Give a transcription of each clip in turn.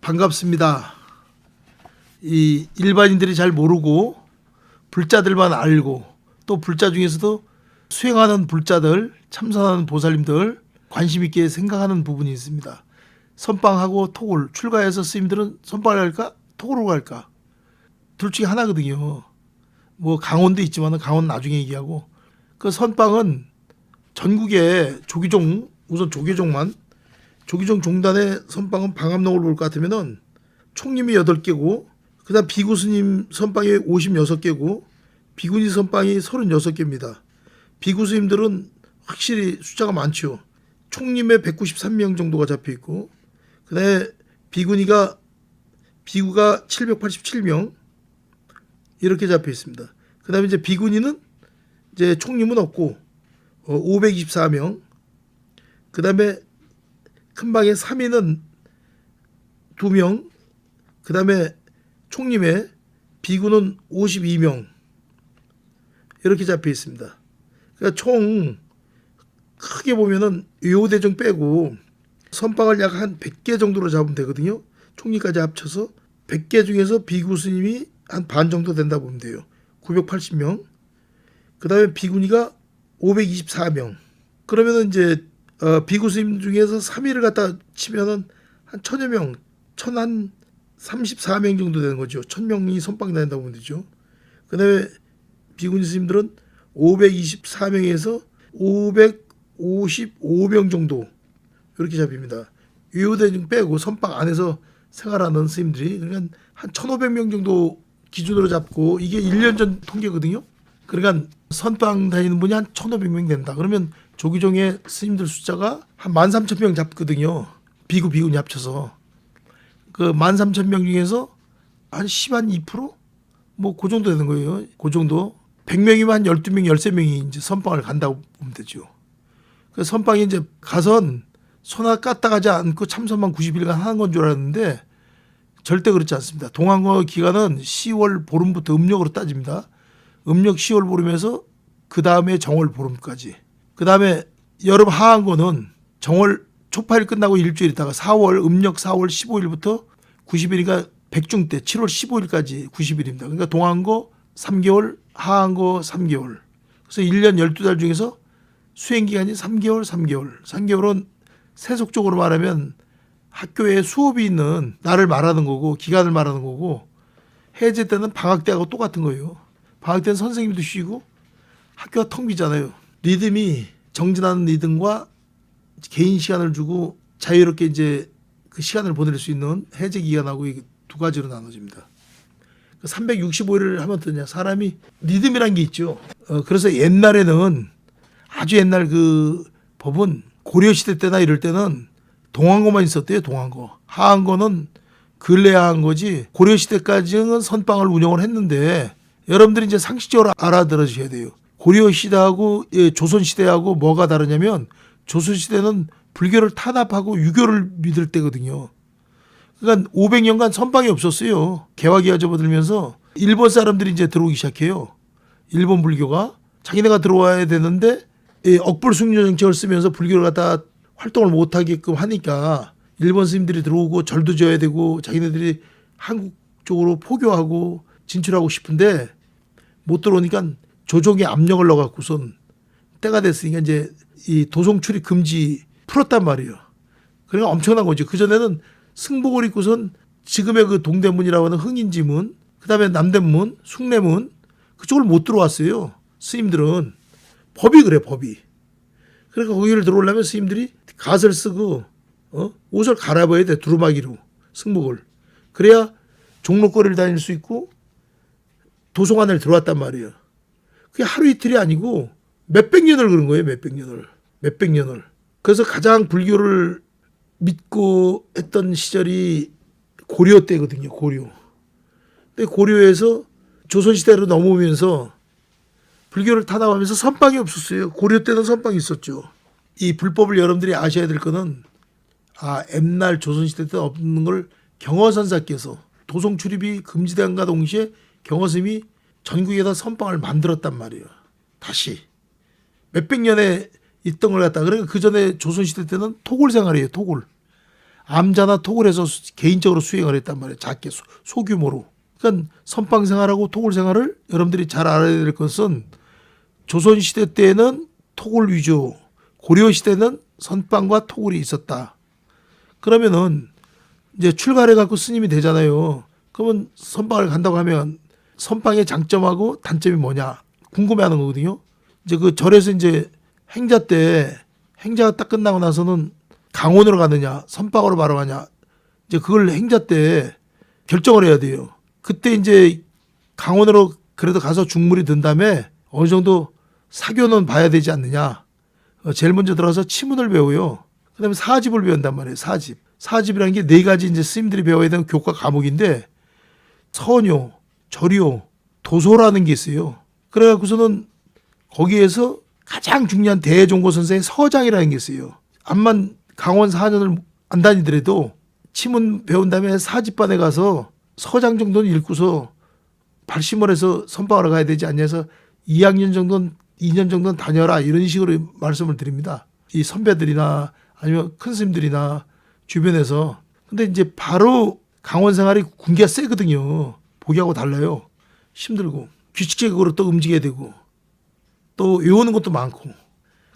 반갑습니다. 이 일반인들이 잘 모르고 불자들만 알고 또 불자 중에서도 수행하는 불자들, 참선하는 보살님들 관심 있게 생각하는 부분이 있습니다. 선방하고 톡을 출가해서 스님들은 선방을 갈까 톡으로 갈까 둘 중에 하나거든요. 뭐 강원도 있지만 강원 나중에 얘기하고 그 선방은 전국에 조기종 우선 조계종만 조기종 종단의 선방은 방암록을 볼 것 같으면은 총님이 8개고 그다음 비구 스님 선방이 56개고 비구니 선방이 36개입니다. 비구 스님들은 확실히 숫자가 많죠. 총님의 193명 정도가 잡혀 있고 그다음에 비구가 787명 이렇게 잡혀 있습니다. 그다음에 이제 비구니는 이제 총님은 없고 524명. 그다음에 큰 방에 3인은 2명. 그다음에 총님의 비구는 52명. 이렇게 잡혀 있습니다. 그러니까 총 크게 보면은 요대중 빼고 선방을 약 한 100개 정도로 잡으면 되거든요. 총리까지 합쳐서 100개 중에서 비구 스님이 한 반 정도 된다 보면 돼요. 980명. 그다음에 비구니가 524명. 그러면은 이제 비구 스님 중에서 3위를 갖다 치면은 한 1000여 명, 1034명 정도 되는 거죠. 1000명이 선방이 다닌다고 보면 되죠. 그다음에 비구니 스님들은 524명에서 555명 정도 이렇게 잡힙니다. 유효대중 빼고 선방 안에서 생활하는 스님들이 그러니까 한 1500명 정도 기준으로 잡고 이게 1년 전 통계거든요. 그러니까 선방 다니는 분이 한 1500명 된다. 그러면 조기종의 스님들 숫자가 한 13,000명 잡거든요. 비구니 합쳐서. 그 13,000명 중에서 한 2%? 뭐 그 정도 되는 거예요. 그 정도. 100명이면 한 12명, 13명이 이제 선방을 간다고 보면 되죠. 그 선방이 이제 가선 손아 까딱 하지 않고 참선만 90일간 하는 건 줄 알았는데 절대 그렇지 않습니다. 동안거 기간은 10월 보름부터 음력으로 따집니다. 음력 10월 보름에서 그 다음에 정월 보름까지. 그 다음에 여름 하한거는 정월 초파일 끝나고 일주일 있다가 4월 음력 4월 15일부터 90일이니까 백중 때 7월 15일까지 90일입니다. 그러니까 동안거 3개월, 하한거 3개월. 그래서 1년 12달 중에서 수행기간이 3개월. 3개월은 세속적으로 말하면 학교에 수업이 있는 날을 말하는 거고 기간을 말하는 거고 해제 때는 방학 때하고 똑같은 거예요. 방학 때는 선생님도 쉬고 학교가 텅 비잖아요. 리듬이 정진하는 리듬과 개인 시간을 주고 자유롭게 이제 그 시간을 보낼 수 있는 해제 기간하고 두 가지로 나눠집니다. 365일을 하면 어떠냐. 사람이 리듬이란 게 있죠. 그래서 옛날에는 아주 옛날 그 법은 고려시대 때나 이럴 때는 동안거만 있었대요. 동안거. 하한거는 근래 한 거지 고려시대까지는 선방을 운영을 했는데 여러분들이 이제 상식적으로 알아들으셔야 돼요. 고려시대하고 조선시대하고 뭐가 다르냐면 조선시대는 불교를 탄압하고 유교를 믿을 때거든요. 그러니까 500년간 선방이 없었어요. 개화기가 접어들면서 일본 사람들이 이제 들어오기 시작해요. 일본 불교가 자기네가 들어와야 되는데 억불숭례 정책을 쓰면서 불교를 갖다 활동을 못하게끔 하니까 일본 스님들이 들어오고 절도 지어야 되고 자기네들이 한국 쪽으로 포교하고 진출하고 싶은데 못 들어오니까 조정의 압력을 넣어갖고선 때가 됐으니까 이제 이 도성 출입 금지 풀었단 말이에요. 그러니까 엄청난 거죠. 그전에는 승복을 입고선 지금의 그 동대문이라고 하는 흥인지문, 그 다음에 남대문, 숭례문 그쪽을 못 들어왔어요. 스님들은. 법이 그래, 법이. 그러니까 거기를 들어오려면 스님들이 갓을 쓰고 옷을 갈아입어야 돼. 두루마기로 승복을. 그래야 종로거리를 다닐 수 있고 도성 안에 들어왔단 말이에요. 그게 하루 이틀이 아니고 몇백 년을 그런 거예요. 몇백 년을. 그래서 가장 불교를 믿고 했던 시절이 고려 때거든요. 고려. 근데 고려에서 조선시대로 넘어오면서 불교를 탄압하면서 선방이 없었어요. 고려 때는 선방이 있었죠. 이 불법을 여러분들이 아셔야 될 거는 옛날 조선시대 때 없는 걸 경허선사께서 도성 출입이 금지된과 동시에 경허스님이 전국에다 선방을 만들었단 말이에요. 다시. 몇백 년에 있던 걸 갖다. 그러니까 그 전에 조선시대 때는 토굴 생활이에요. 토굴. 암자나 톡을 해서 개인적으로 수행을 했단 말이에요. 작게 소규모로. 그러니까 선방 생활하고 토굴 생활을 여러분들이 잘 알아야 될 것은 조선시대 때는 토굴 위주, 고려시대는 선방과 토굴이 있었다. 그러면은 이제 출가를 갖고 스님이 되잖아요. 그러면 선방을 간다고 하면 선방의 장점하고 단점이 뭐냐 궁금해하는 거거든요. 이제 그 절에서 이제 행자가 딱 끝나고 나서는 강원으로 가느냐 선방으로 바로 가냐 이제 그걸 행자 때 결정을 해야 돼요. 그때 이제 강원으로 그래도 가서 중물이 든 다음에 어느 정도 사교는 봐야 되지 않느냐. 제일 먼저 들어가서 치문을 배워요. 그다음에 사집을 배운단 말이에요. 사집이라는 게 네 가지 이제 스님들이 배워야 되는 교과 과목인데 서뇨, 절요, 도소라는 게 있어요. 그래갖고서는 거기에서 가장 중요한 대종고 선생의 서장이라는 게 있어요. 암만 강원 4년을 안 다니더라도 치문 배운 다음에 사집반에 가서 서장 정도는 읽고서 발심을 해서 선방하러 가야 되지 않냐 해서 2학년 정도는 2년 정도는 다녀라 이런 식으로 말씀을 드립니다. 이 선배들이나 아니면 큰 스님들이나 주변에서. 근데 이제 바로 강원 생활이 군기가 세거든요. 보기하고 달라요. 힘들고 규칙적으로 또 움직여야 되고 또 외우는 것도 많고.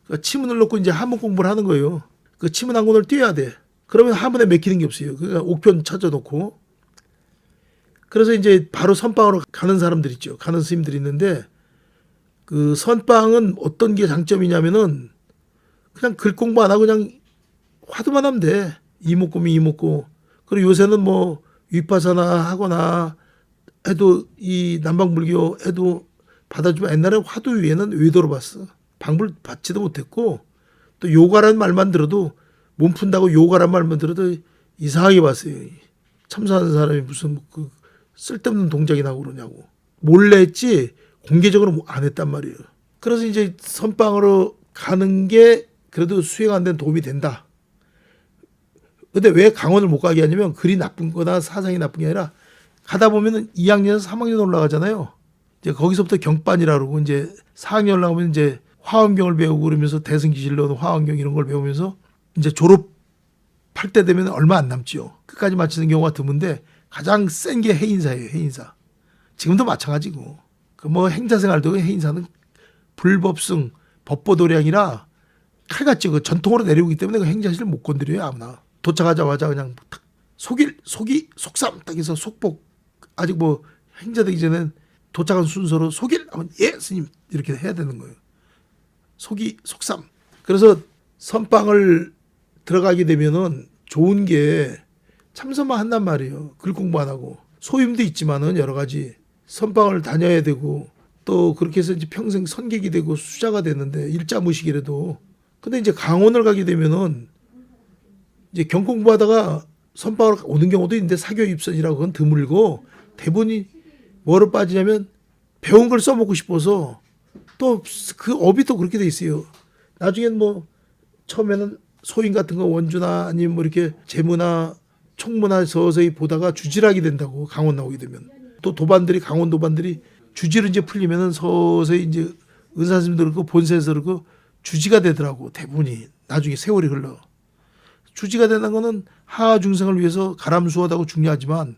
그러니까 치문을 놓고 이제 한문 공부를 하는 거예요. 그 치문 한 권을 띄어야 돼. 그러면 한문에 맥히는 게 없어요. 그러니까 옥편 찾아놓고. 그래서 이제 바로 선방으로 가는 사람들 있죠. 가는 스님들이 있는데 그 선방은 어떤 게 장점이냐면은 그냥 글 공부 안 하고 그냥 화두만 하면 돼. 이목구미 이목구. 그리고 요새는 뭐 위파사나 하거나 해도 이 남방불교 해도 받아주면 옛날에 화두 위에는 외도로 봤어. 방불 받지도 못했고 또 요가라는 말만 들어도 몸 푼다고 요가라는 말만 들어도 이상하게 봤어요. 참선하는 사람이 무슨 그 쓸데없는 동작이 나고 그러냐고. 몰래 했지 공개적으로 안 했단 말이에요. 그래서 이제 선방으로 가는 게 그래도 수행하는 데는 도움이 된다. 근데 왜 강원을 못 가게 하냐면 글이 나쁜 거나 사상이 나쁜 게 아니라 가다 보면은 2학년에서 3학년 올라가잖아요. 이제 거기서부터 경반이라 그러고 이제 4학년 올라가면 이제 화엄경을 배우고 그러면서 대승기실로 화엄경 이런 걸 배우면서 이제 졸업할 때 되면 얼마 안 남지요. 끝까지 마치는 경우가 드문데 가장 센 게 해인사예요. 해인사. 지금도 마찬가지고. 그 뭐 행자생활도 해인사는 불법승 법보도량이라 칼같이 그 전통으로 내려오기 때문에 그 행자실을 못 건드려요. 아무나. 도착하자마자 그냥 탁 속이 속삼 딱 해서 속복 아직 뭐 행자 되기 전엔 도착한 순서로 속일 하면 예 스님 이렇게 해야 되는 거예요. 속삼. 그래서 선방을 들어가게 되면은 좋은 게 참선만 한단 말이에요. 글 공부 안 하고 소임도 있지만은 여러 가지 선방을 다녀야 되고 또 그렇게 해서 이제 평생 선객이 되고 수자가 되는데 일자무식이라도. 근데 이제 강원을 가게 되면은 이제 경공부하다가 선방으로 오는 경우도 있는데 사교 입선이라고 그건 드물고 대부분이 뭐로 빠지냐면 배운 걸 써먹고 싶어서 또 그 업이 또 그렇게 돼 있어요. 나중엔 뭐 처음에는 소인 같은 거 원주나 아니면 뭐 이렇게 재무나 총무나 서서히 보다가 주질하게 된다고 강원 나오게 되면. 또 강원 도반들이 주지로 이제 풀리면은 서서히 이제 의사 선생님도 그렇고 본세에서 그렇고 주지가 되더라고. 대부분이 나중에 세월이 흘러. 주지가 되는 거는 하하 중생을 위해서 가람수하다고 중요하지만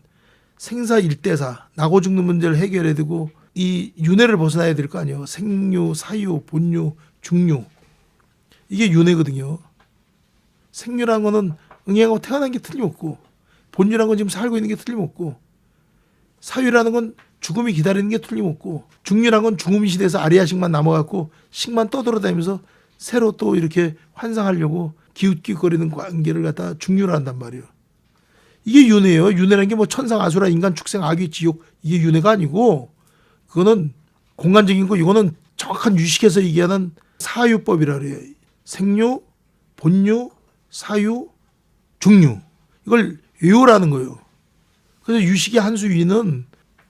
생사 일대사 나고 죽는 문제를 해결해야 되고 이 윤회를 벗어나야 될 거 아니에요. 생유, 사유, 본유, 중유 이게 윤회거든요. 생유라는 거는 응행하고 태어난 게 틀림없고 본유라는 건 지금 살고 있는 게 틀림없고 사유라는 건 죽음이 기다리는 게 틀림없고 중유라는 건 죽음 시대에서 아리아식만 남아갖고 식만 떠돌아다니면서 새로 또 이렇게 환상하려고 기웃기웃거리는 관계를 갖다 중유를 한단 말이에요. 이게 윤회예요. 윤회라는 게 뭐 천상, 아수라, 인간, 축생, 악귀, 지옥 이게 윤회가 아니고 그거는 공간적인 거 이거는 정확한 유식에서 얘기하는 사유법이라 그래요. 생유, 본유, 사유, 중유 이걸 외우라는 거예요. 그래서 유식의 한수 위는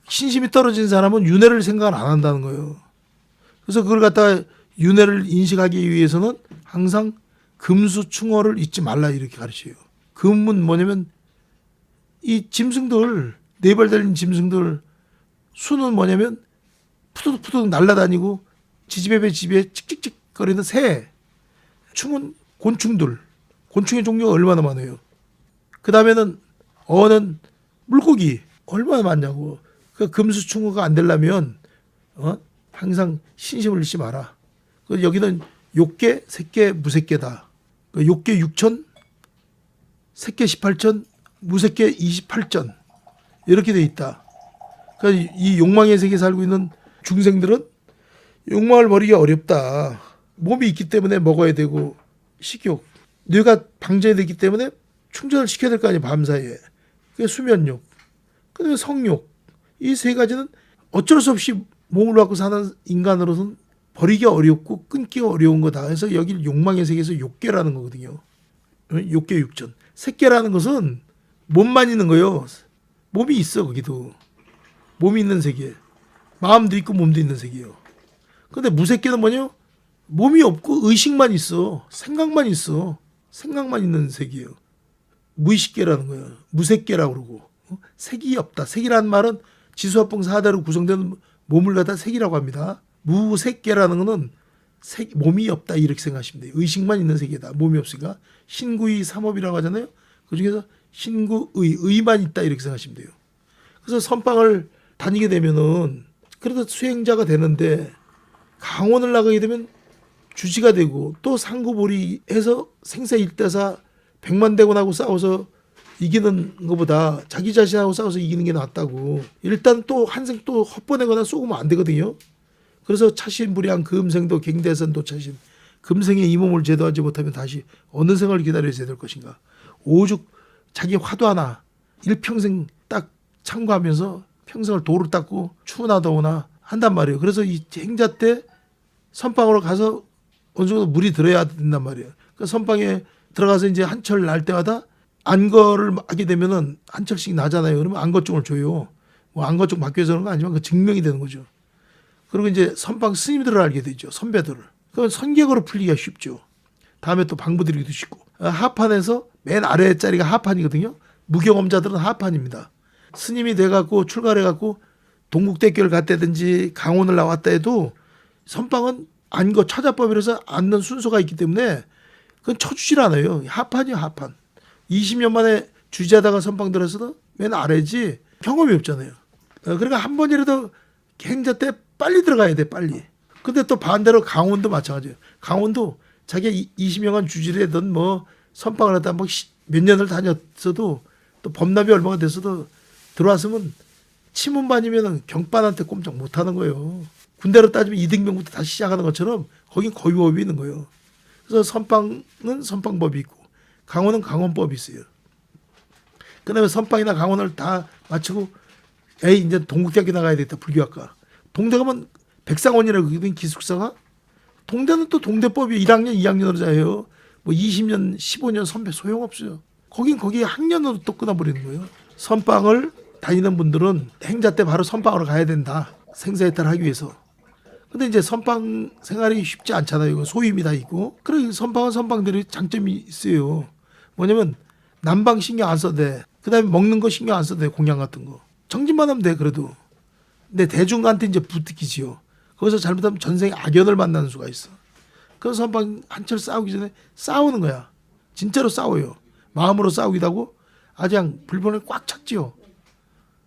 신심이 떨어진 사람은 윤회를 생각을 안 한다는 거예요. 그래서 그걸 갖다 윤회를 인식하기 위해서는 항상 금수충어를 잊지 말라 이렇게 가르쳐요. 금은 뭐냐면 이 짐승들 네 발 달린 짐승들 수는 뭐냐면 푸드득푸드득 날아다니고 지지배배 집에 칙칙칙 거리는 새. 충은 곤충들. 곤충의 종류가 얼마나 많아요. 그 다음에는 어는 물고기 얼마나 많냐고. 그 금수충어가 안 되려면 항상 신심을 잃지 마라. 여기는 욕계, 색계, 무색계다. 욕계 6천, 색계 18천, 무색계 28천 이렇게 돼 있다. 그러니까 이 욕망의 세계에 살고 있는 중생들은 욕망을 버리기가 어렵다. 몸이 있기 때문에 먹어야 되고 식욕, 뇌가 방전되기 때문에 충전을 시켜야 될 거 아니에요. 밤사이에. 그게 수면욕, 그다음에 성욕. 이 세 가지는 어쩔 수 없이 몸을 갖고 사는 인간으로서는 버리기가 어렵고 끊기가 어려운 거다. 그래서 여기 욕망의 세계에서 욕계라는 거거든요. 욕계 육전. 색계라는 것은 몸만 있는 거예요. 몸이 있어 거기도. 몸이 있는 세계. 마음도 있고 몸도 있는 세계예요. 근데 무색계는 뭐냐? 몸이 없고 의식만 있어. 생각만 있어. 생각만 있는 세계예요. 무의식계라는 거예요. 무색계라고 그러고. 색이 없다. 색이라는 말은 지수화풍 4대로 구성된 몸을 갖다 색이라고 합니다. 무색계라는 거는 몸이 없다 이렇게 생각하시면 돼요. 의식만 있는 세계다. 몸이 없으니까 신구의 삼업이라고 하잖아요. 그중에서 신구의 의만 있다 이렇게 생각하시면 돼요. 그래서 선방을 다니게 되면은 그래도 수행자가 되는데 강원을 나가게 되면 주지가 되고 또 상구보리해서 생사일대사 백만대군하고 싸워서 이기는 것보다 자기 자신하고 싸워서 이기는 게 낫다고. 일단 또 한생 또 헛보내거나 쏘으면 안 되거든요. 그래서 차신불양 금생도 갱대선도 차신. 금생에 이 몸을 제도하지 못하면 다시 어느 생을 기다려야 될 것인가. 오죽 자기 화두 하나 일평생 딱 참고하면서 평생을 도를 닦고 추우나 더우나 한단 말이에요. 그래서 이 행자 때 선방으로 가서 어느 정도 물이 들어야 된단 말이에요. 그 선방에 들어가서 이제 한철 날 때마다 안거를 하게 되면은 한 철씩 나잖아요. 그러면 안거증을 줘요. 뭐 안거증 받기 위해서 그런 건 아니지만 그 증명이 되는 거죠. 그리고 이제 선방 스님들을 알게 되죠. 선배들을. 그건 선객으로 풀리기가 쉽죠. 다음에 또 방부드리기도 쉽고. 하판에서 맨 아래 자리가 하판이거든요. 무경험자들은 하판입니다. 스님이 돼갖고 출가해갖고 동국대교를 갔다든지 강원을 나왔다 해도 선방은 안거 처자법이라서 앉는 순서가 있기 때문에 그건 쳐주질 않아요. 하판이요, 하판. 20년 만에 주지하다가 선방 들어서도 맨 아래지 경험이 없잖아요. 그러니까 한 번이라도 행자 때 빨리 들어가야 돼, 빨리. 근데 또 반대로 강원도 마찬가지예요. 강원도 자기가 20년간 주지를 하던 뭐 선방을 하다 뭐 몇 년을 다녔어도 또 범납이 얼마가 됐어도 들어왔으면 치문반이면 경반한테 꼼짝 못하는 거예요. 군대로 따지면 이등병부터 다시 시작하는 것처럼 거긴 거위법이 있는 거예요. 그래서 선방은 선방법이 있고 강원은 강원법이 있어요. 그 다음에 선방이나 강원을 다 마치고 이제 동국대학교 나가야 되겠다. 불교학과. 동대 가면 백상원이라고 그러거든 기숙사가. 동대는 또 동대법이 1학년 2학년으로 자요. 뭐 20년 15년 선배 소용없어요. 거긴 거기 학년으로 또 끊어버리는 거예요. 선방을 다니는 분들은 행자 때 바로 선방으로 가야 된다. 생사해탈 하기 위해서. 근데 이제 선방 생활이 쉽지 않잖아요. 소임이 다 있고. 그래 선방은 선방대로 장점이 있어요. 뭐냐면 난방 신경 안 써도 돼. 그 다음에 먹는 거 신경 안 써도 돼. 공양 같은 거. 정진만 하면 돼 그래도. 근데 대중한테 이제 부득이지요. 거기서 잘못하면 전생에 악연을 만나는 수가 있어. 그래서 선방 한철 싸우기 전에 싸우는 거야. 진짜로 싸워요. 마음으로 싸우기도 하고 아주 그냥 불본을 꽉 찼지요.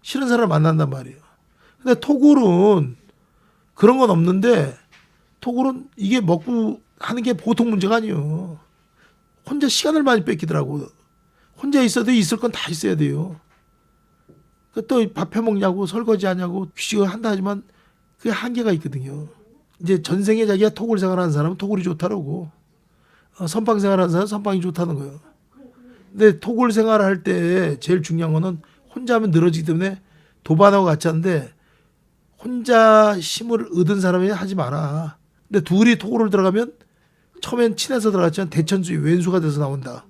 싫은 사람을 만난단 말이에요. 근데 토굴은 그런 건 없는데 토굴은 이게 먹고 하는 게 보통 문제가 아니에요. 혼자 시간을 많이 뺏기더라고. 혼자 있어도 있을 건 다 있어야 돼요. 또 밥 해먹냐고 설거지 하냐고 귀식을 한다 하지만 그게 한계가 있거든요. 이제 전생에 자기가 토굴 생활하는 사람은 토굴이 좋다라고 선방 생활하는 사람은 선방이 좋다는 거예요. 근데 토굴 생활할 때 제일 중요한 거는 혼자 하면 늘어지기 때문에 도반하고 같이 하는데 혼자 힘을 얻은 사람이 하지 마라. 근데 둘이 토굴을 들어가면 처음엔 친해서 들어갔지만 대천수의 왼수가 돼서 나온다.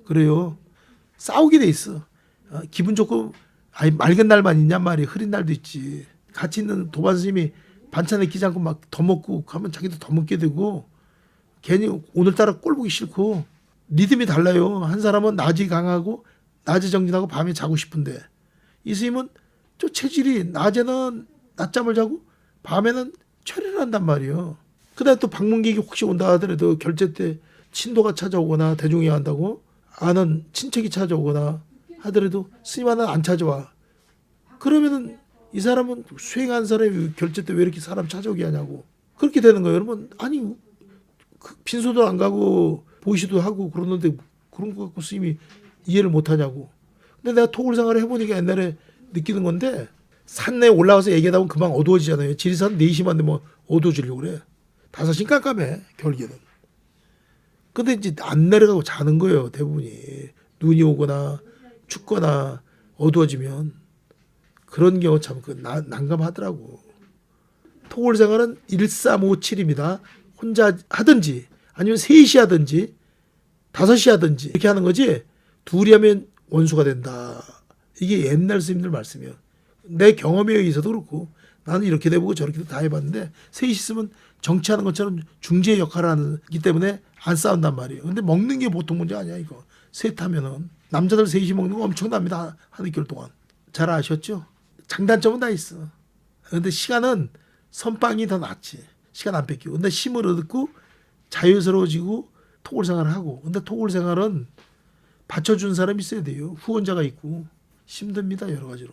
그래요. 싸우게 돼 있어. 기분 좋고 맑은 날만 있냔 말이에요. 흐린 날도 있지. 같이 있는 도반 스님이 반찬에 끼지 않고 막 더 먹고 하면 자기도 더 먹게 되고 괜히 오늘따라 꼴 보기 싫고 리듬이 달라요. 한 사람은 낮이 강하고 낮에 정진하고 밤에 자고 싶은데 이 스님은 저 체질이 낮에는 낮잠을 자고 밤에는 철회를 한단 말이에요. 그다음에 또 방문객이 혹시 온다 하더라도 결제 때 친도가 찾아오거나 대중이 한다고 아는 친척이 찾아오거나 하더라도 스님 하나 안 찾아와. 그러면은 이 사람은 수행한 사람이 결제 때 왜 이렇게 사람 찾아오게 하냐고. 그렇게 되는 거예요. 여러분 아니 그 빈소도 안 가고 보시도 하고 그러는데 그런 거 갖고 스님이 이해를 못 하냐고. 근데 내가 토굴 생활을 해보니까 옛날에 느끼는 건데 산에 올라와서 얘기하다 보면 금방 어두워지잖아요. 지리산 4시만 되면 어두워지려고 그래. 5시 깜깜해 결계는. 근데 이제 안 내려가고 자는 거예요. 대부분이. 눈이 오거나 춥거나 어두워지면. 그런 경우 참 난감하더라고. 토굴 생활은 1357입니다. 혼자 하든지 아니면 셋이 하든지 5이 하든지 이렇게 하는 거지 둘이 하면 원수가 된다. 이게 옛날 스님들 말씀이에요. 내 경험에 의해서도 그렇고 나는 이렇게 돼보고 저렇게 다 해봤는데 셋이 있으면 정치하는 것처럼 중재 역할을 하기 때문에 안 싸운단 말이에요. 근데 먹는 게 보통 문제 아니야 이거. 셋 하면은 남자들 셋이 먹는 거 엄청납니다. 한 이결 동안. 잘 아셨죠? 장단점은 다 있어. 근데 시간은 선빵이 더 낫지. 시간 안 뺏기고. 근데 힘을 얻고 자유스러워지고 토굴 생활을 하고. 근데 토굴 생활은 받쳐준 사람이 있어야 돼요. 후원자가 있고. 힘듭니다. 여러 가지로.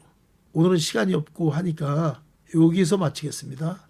오늘은 시간이 없고 하니까 여기서 마치겠습니다.